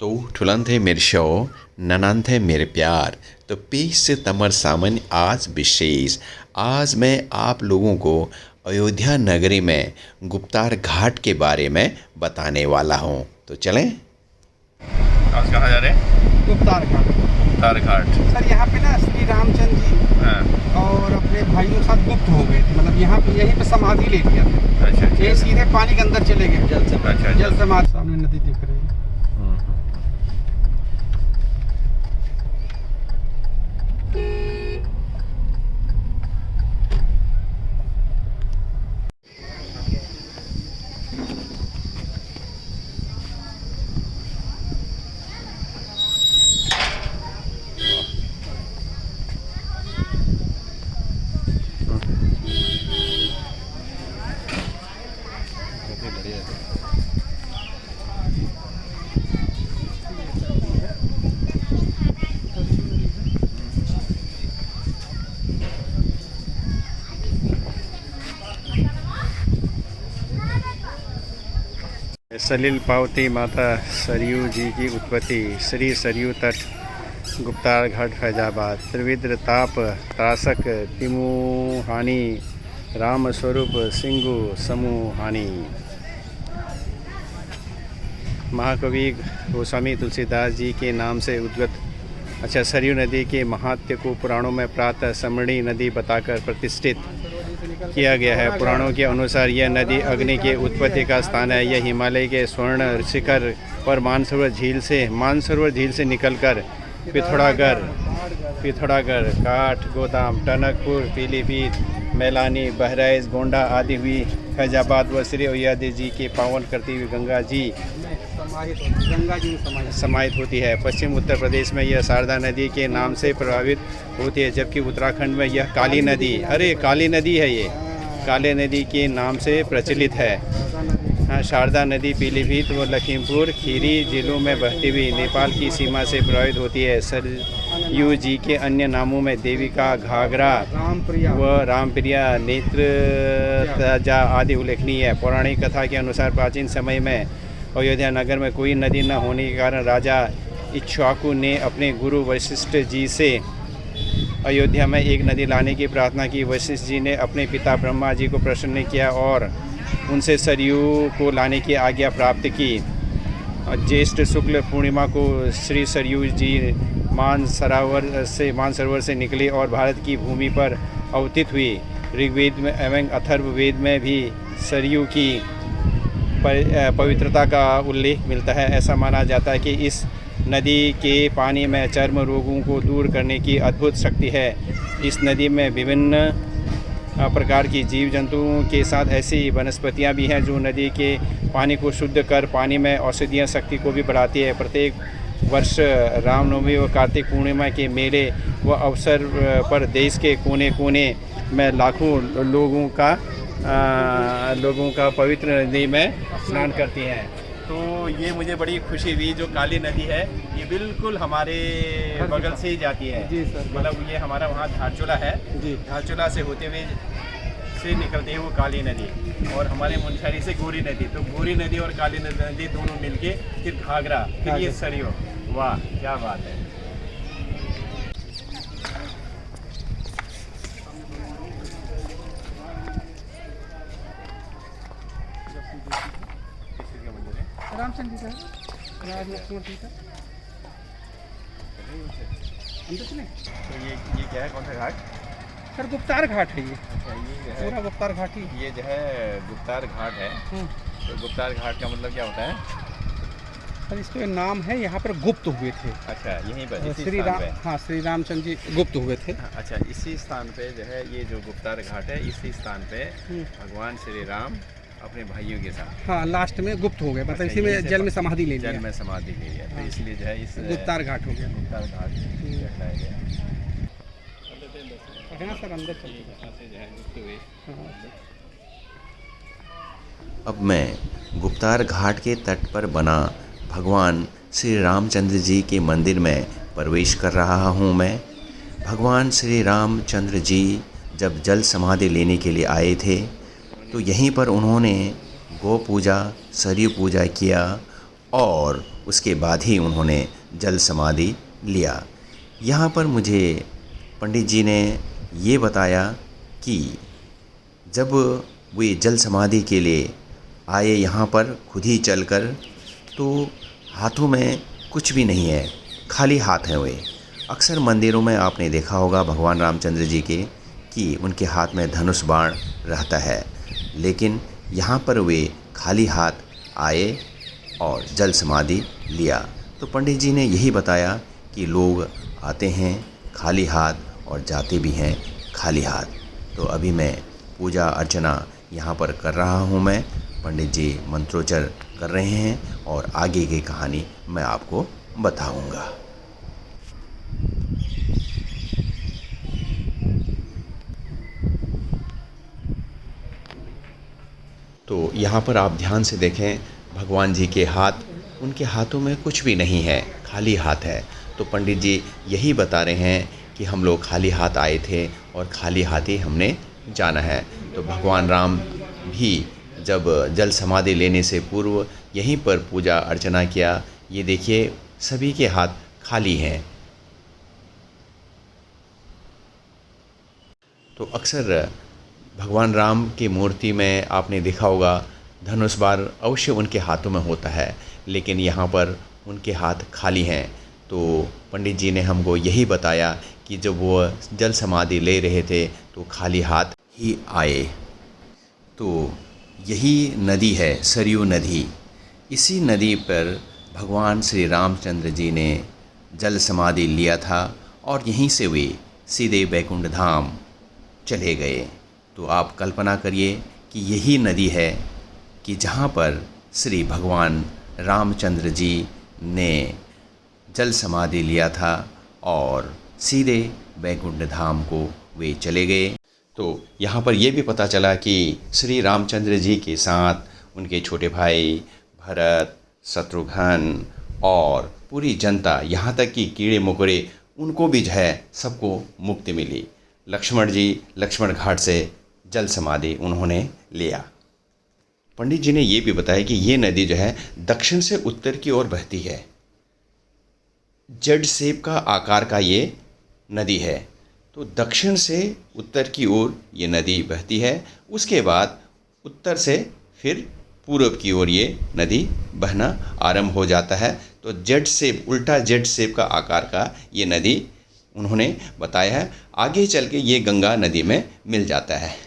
तो ठुलन थे मेरे शो ननन थे मेरे प्यार। तो पेश से तमर सामने आज विशेष। आज मैं आप लोगों को अयोध्या नगरी में गुप्तार घाट के बारे में बताने वाला हूँ। तो चलें। आज कहाँ जा रहे हैं? गुप्तार घाट। गुप्तार घाट। सर यहाँ पे ना श्री रामचंद्र जी हाँ। और अपने भाइयों के साथ गुप्त हो गए थे, मतलब यहाँ पे यहीं पे समाधि ले लिया था। अच्छा। ये सीधे पानी के अंदर चले गए। जल समाधि। सामने नदी दिख रही है। सलिल पावती माता सरयू जी की उत्पत्ति श्री सरयू तट गुप्तार घाट फैजाबाद त्रिविद्र ताप त्रासक तिमुहानी राम स्वरूप सिंगु समूहानी। महाकवि गोस्वामी तुलसीदास जी के नाम से उद्गत सरयू नदी के महात्म्य को पुराणों में प्रातः समणी नदी बताकर प्रतिष्ठित किया गया है। पुराणों के अनुसार यह नदी अग्नि के उत्पत्ति का स्थान है। यह हिमालय के स्वर्ण शिखर और मानसरोवर झील से निकलकर पिथौरागढ़, काठ गोदाम, टनकपुर, पीलीभीत, मैलानी, बहराइच, गोंडा आदि हुई फैजाबाद व श्री अयोध्या जी के पावन करती हुई गंगा जी में समाहित होती है। पश्चिम उत्तर प्रदेश में यह शारदा नदी के नाम से प्रभावित होती है, जबकि उत्तराखंड में यह काली नदी है, ये काली नदी के नाम से प्रचलित है। शारदा नदी पीलीभीत व लखीमपुर खीरी जिलों में बहती हुई नेपाल की सीमा से प्रभावित होती है। सरयू जी के अन्य नामों में देविका, घाघरा व रामप्रिया, नेत्रजा आदि उल्लेखनीय है। पौराणिक कथा के अनुसार प्राचीन समय में अयोध्या नगर में कोई नदी न होने के कारण राजा इक्ष्वाकु ने अपने गुरु वशिष्ठ जी से अयोध्या में एक नदी लाने की प्रार्थना की। वशिष्ठ जी ने अपने पिता ब्रह्मा जी को प्रसन्न किया और उनसे सरयू को लाने की आज्ञा प्राप्त की। ज्येष्ठ शुक्ल पूर्णिमा को श्री सरयू जी मानसरोवर से निकली और भारत की भूमि पर अवतरित हुई। ऋग्वेद में एवं अथर्ववेद में भी सरयू की पवित्रता का उल्लेख मिलता है। ऐसा माना जाता है कि इस नदी के पानी में चर्म रोगों को दूर करने की अद्भुत शक्ति है। इस नदी में विभिन्न प्रकार की जीव जंतुओं के साथ ऐसी वनस्पतियां भी हैं जो नदी के पानी को शुद्ध कर पानी में औषधीय शक्ति को भी बढ़ाती है। प्रत्येक वर्ष रामनवमी व कार्तिक पूर्णिमा के मेले व अवसर पर देश के कोने कोने में लाखों लोगों का पवित्र नदी में स्नान करती हैं। तो ये मुझे बड़ी खुशी हुई। जो काली नदी है ये बिल्कुल हमारे बगल से ही जाती है। जी सर। मतलब ये हमारा वहाँ धारचूला है जी, धारचूला से होते हुए से निकलती है वो काली नदी, और हमारे मुनस्यारी से गोरी नदी। तो गोरी नदी और काली नदी दोनों मिलके फिर घाघरा, फिर ये सरयू। वाह क्या बात है। रामचंद्र जी का राज लक्ष्मण जी का तो ये क्या है, कौन सा घाट? सर गुप्तार घाट है ये। अच्छा, ये जो पूरा गुप्तार घाट ही। ये जो है गुप्तार घाट है। तो गुप्तार घाट का मतलब क्या होता है? सर इसका नाम है, यहाँ पर गुप्त हुए थे। अच्छा, यहीं पर श्री रामचंद्र जी गुप्त हुए थे। अच्छा, इसी स्थान पे जो है ये जो गुप्तार घाट है, इसी स्थान पे भगवान श्री राम अपने भाइयों के साथ लास्ट में गुप्त हो गए, मतलब इसी में जल में समाधि ले लिया। जल में समाधि ले लिया, तो इसलिए जो है इस गुप्तार घाट हो गया। गुप्तार घाट कहलाया गया। सर अंदर अब मैं गुप्तार घाट के तट पर बना भगवान श्री रामचंद्र जी के मंदिर में प्रवेश कर रहा हूँ। मैं भगवान श्री रामचंद्र जी जब जल समाधि लेने के लिए आए थे तो यहीं पर उन्होंने गौ पूजा, सरयू पूजा किया और उसके बाद ही उन्होंने जल समाधि लिया। यहाँ पर मुझे पंडित जी ने ये बताया कि जब वे जल समाधि के लिए आए यहाँ पर खुद ही चलकर, तो हाथों में कुछ भी नहीं है, खाली हाथ हैं वे। अक्सर मंदिरों में आपने देखा होगा भगवान रामचंद्र जी के कि उनके हाथ में धनुष बाण रहता है, लेकिन यहाँ पर वे खाली हाथ आए और जल समाधि लिया। तो पंडित जी ने यही बताया कि लोग आते हैं खाली हाथ और जाते भी हैं खाली हाथ। तो अभी मैं पूजा अर्चना यहाँ पर कर रहा हूँ। मैं पंडित जी मंत्रोच्चार कर रहे हैं और आगे की कहानी मैं आपको बताऊँगा। तो यहाँ पर आप ध्यान से देखें, भगवान जी के हाथ, उनके हाथों में कुछ भी नहीं है, खाली हाथ है। तो पंडित जी यही बता रहे हैं कि हम लोग खाली हाथ आए थे और खाली हाथ ही हमने जाना है। तो भगवान राम भी जब जल समाधि लेने से पूर्व यहीं पर पूजा अर्चना किया। ये देखिए सभी के हाथ खाली हैं। तो अक्सर भगवान राम की मूर्ति में आपने देखा होगा धनुष बाण अवश्य उनके हाथों में होता है, लेकिन यहाँ पर उनके हाथ खाली हैं। तो पंडित जी ने हमको यही बताया कि जब वो जल समाधि ले रहे थे तो खाली हाथ ही आए। तो यही नदी है सरयू नदी। इसी नदी पर भगवान श्री रामचंद्र जी ने जल समाधि लिया था और यहीं से वे सीधे बैकुंठ धाम चले गए। तो आप कल्पना करिए कि यही नदी है कि जहाँ पर श्री भगवान रामचंद्र जी ने जल समाधि लिया था और सीधे बैकुंठ धाम को वे चले गए। तो यहाँ पर यह भी पता चला कि श्री रामचंद्र जी के साथ उनके छोटे भाई भरत, शत्रुघ्न और पूरी जनता, यहाँ तक कि कीड़े मकोड़े, उनको भी जो है सबको मुक्ति मिली। लक्ष्मण जी लक्ष्मण घाट से जल समाधि उन्होंने लिया। पंडित जी ने ये भी बताया कि ये नदी जो है दक्षिण से उत्तर की ओर बहती है। जेड शेप का आकार का ये नदी है। तो दक्षिण से उत्तर की ओर ये नदी बहती है। उसके बाद उत्तर से फिर पूर्व की ओर ये नदी बहना आरंभ हो जाता है। तो जेड शेप, उल्टा जेड शेप का आकार का ये नदी उन्होंने बताया है। आगे चल के ये गंगा नदी में मिल जाता है।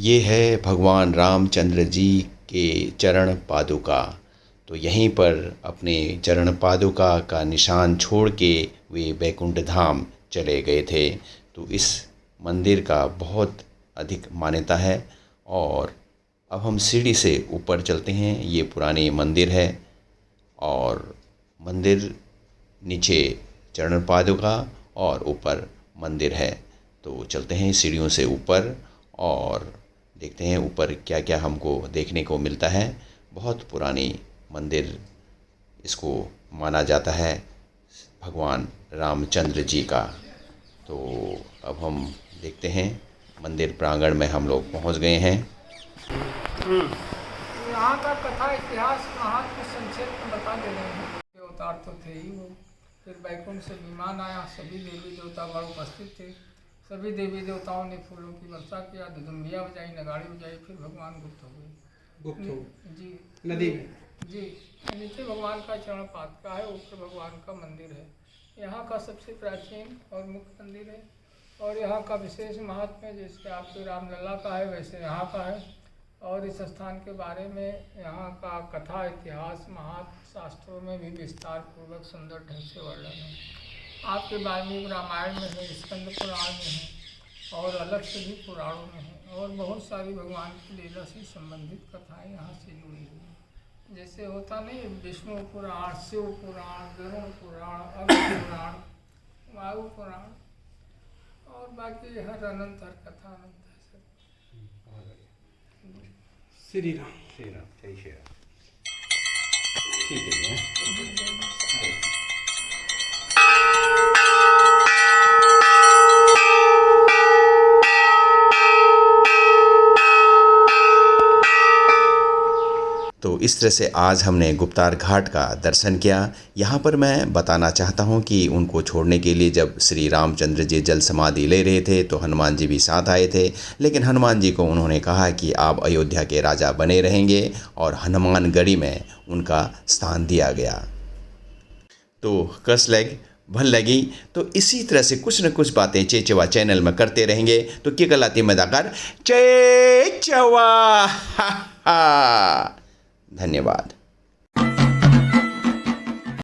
ये है भगवान रामचंद्र जी के चरण पादुका। तो यहीं पर अपने चरण पादुका का निशान छोड़ के वे बैकुंठ धाम चले गए थे। तो इस मंदिर का बहुत अधिक मान्यता है। और अब हम सीढ़ी से ऊपर चलते हैं। ये पुरानी मंदिर है और मंदिर नीचे चरण पादुका और ऊपर मंदिर है। तो चलते हैं सीढ़ियों से ऊपर और देखते हैं ऊपर क्या क्या हमको देखने को मिलता है। बहुत पुरानी मंदिर इसको माना जाता है भगवान रामचंद्र जी का। तो अब हम देखते हैं मंदिर प्रांगण में हम लोग पहुंच गए हैं। यहाँ का कथा इतिहास महात्म संक्षेप में बता दे रहे हैं। अवतार तो थे ही वो, फिर बैकुंठ से विमान आया, सभी देवी देवता वहाँ उपस्थित थे। सभी देवी देवताओं ने फूलों की वर्षा किया, दुदुम्बिया बजाई, नगाड़ी बजाई, फिर भगवान गुप्त हो गए। गुप्त हो जी नदी में। जी नीचे भगवान का चरण पादुका है, ऊपर भगवान का मंदिर है। यहाँ का सबसे प्राचीन और मुख्य मंदिर है और यहाँ का विशेष महत्व है। जैसे आपके रामलला का है वैसे यहाँ का है। और इस स्थान के बारे में यहाँ का कथा इतिहास महात्म शास्त्रों में भी विस्तार पूर्वक सुंदर ढंग से वर्णन है। आपके वाल्मीकि रामायण में है, स्कंद पुराण में है और अलग से भी पुराणों में है। और बहुत सारी भगवान की लीला से संबंधित कथाएँ यहाँ से जुड़ी हुई हैं। जैसे होता नहीं, विष्णु पुराण, शिव पुराण, गरुड़ पुराण, अग्नि पुराण, वायु पुराण और बाकी हर अनंत हर कथा अनंत है सब। श्री राम। श्री राम, जय श्री राम। ठीक है भैया। तो इस तरह से आज हमने गुप्तार घाट का दर्शन किया। यहाँ पर मैं बताना चाहता हूँ कि उनको छोड़ने के लिए जब श्री रामचंद्र जी जल समाधि ले रहे थे तो हनुमान जी भी साथ आए थे, लेकिन हनुमान जी को उन्होंने कहा कि आप अयोध्या के राजा बने रहेंगे और हनुमानगढ़ी में उनका स्थान दिया गया। तो कस लग भल लगी। तो इसी तरह से कुछ न कुछ बातें चेचवा चैनल में करते रहेंगे। तो क्या गलाती में दाकर चेचवा। धन्यवाद।